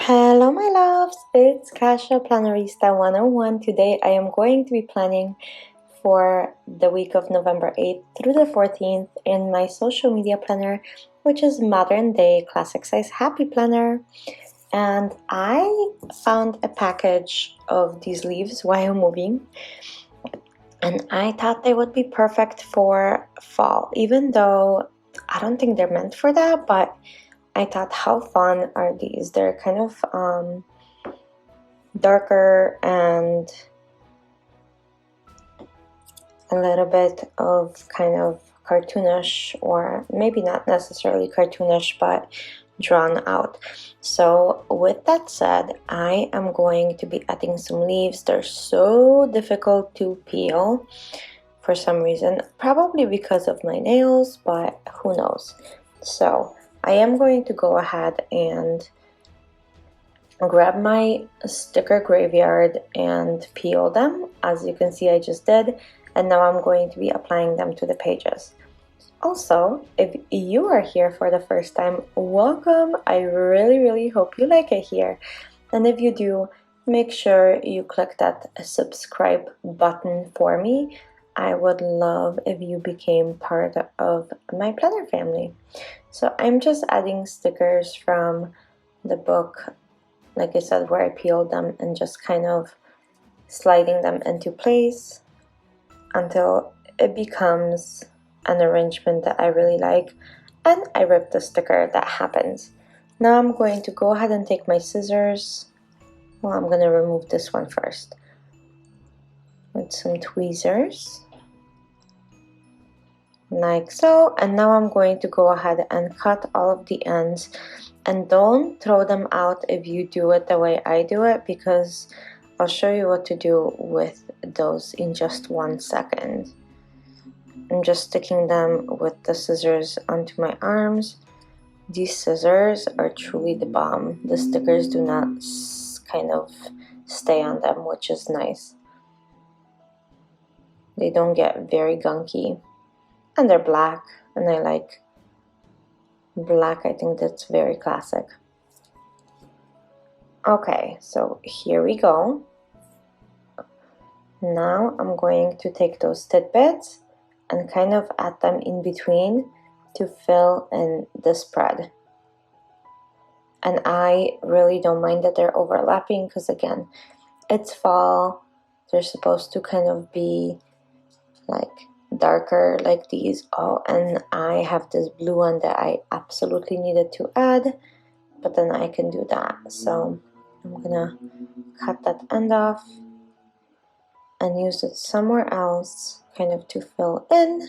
Hello my loves, it's Kasha Plannerista 101. Today I am going to be planning for the week of November 8th through the 14th in my social media planner, which is Modern Day Classic Size Happy Planner. And I found a package of these leaves while moving, and I thought they would be perfect for fall, even though I don't think they're meant for that, but I thought, how fun are these? They're kind of darker and a little bit of kind of cartoonish, or maybe not necessarily cartoonish, but drawn out. So with that said, I am going to be adding some leaves. They're so difficult to peel for some reason, probably because of my nails, but who knows. So I am going to go ahead and grab my sticker graveyard and peel them. As you can see, I just did, and now I'm going to be applying them to the pages. Also, if you are here for the first time, welcome. I really hope you like it here, and if you do, make sure you click that subscribe button for me. I would love if you became part of my planner family. So I'm just adding stickers from the book, like I said, where I peeled them, and just kind of sliding them into place until it becomes an arrangement that I really like, and I rip the sticker. That happens. Now I'm going to go ahead and take my scissors. Well, I'm going to remove this one first with some tweezers, like so, and now I'm going to go ahead and cut all of the ends. And don't throw them out if you do it the way I do it, because I'll show you what to do with those in just 1 second. I'm just sticking them with the scissors onto my arms. These scissors are truly the bomb. The stickers do not kind of stay on them, which is nice. They don't get very gunky. And they're black, and I like black. I think that's very classic. Okay, so here we go. Now I'm going to take those tidbits and kind of add them in between to fill in the spread. And I really don't mind that they're overlapping, because again, it's fall. They're supposed to kind of be like darker like these. Oh, and I have this blue one that I absolutely needed to add, but then I can do that. So I'm gonna cut that end off and use it somewhere else, kind of to fill in.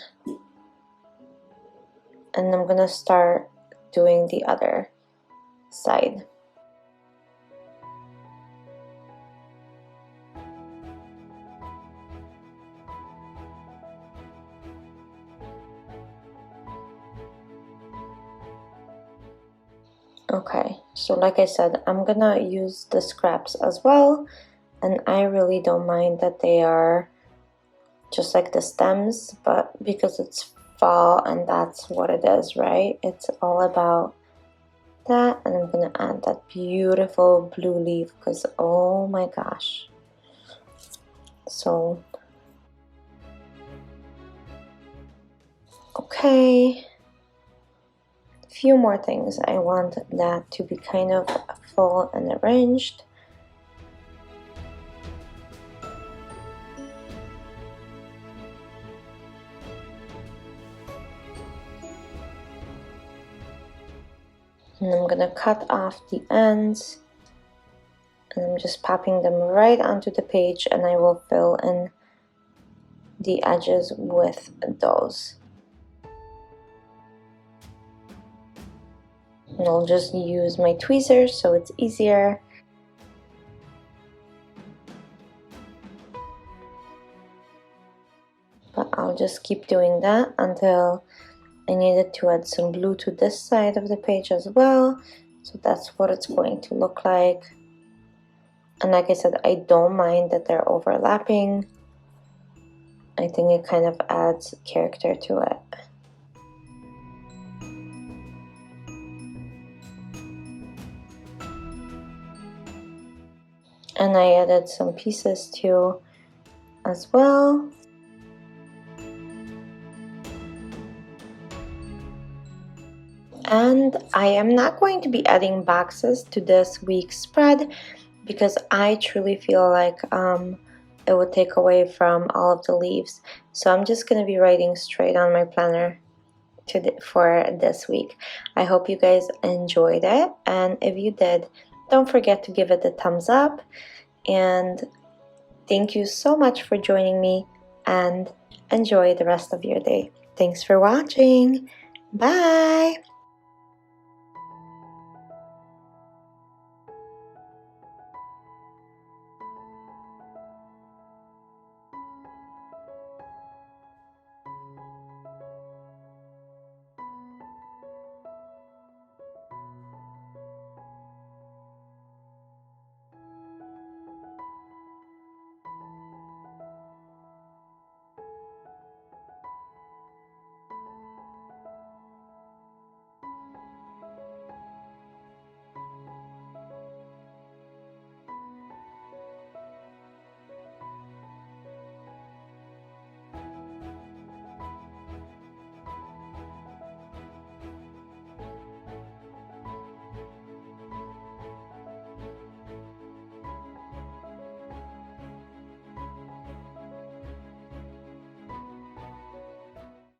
And I'm gonna start doing the other side. Okay, so like I said, I'm gonna use the scraps as well, and I really don't mind that they are just like the stems, but because it's fall and that's what it is, right? It's all about that. And I'm gonna add that beautiful blue leaf, because oh my gosh. So okay, a few more things. I want that to be kind of full and arranged. And I'm gonna cut off the ends, and I'm just popping them right onto the page, and I will fill in the edges with those. And I'll just use my tweezers so it's easier. But I'll just keep doing that until I needed to add some blue to this side of the page as well. So that's what it's going to look like. And like I said, I don't mind that they're overlapping. I think it kind of adds character to it. And I added some pieces too as well. And I am not going to be adding boxes to this week's spread because I truly feel like it would take away from all of the leaves. So I'm just going to be writing straight on my planner for this week. I hope you guys enjoyed it, and if you did, don't forget to give it a thumbs up, and thank you so much for joining me, and enjoy the rest of your day. Thanks for watching. Bye.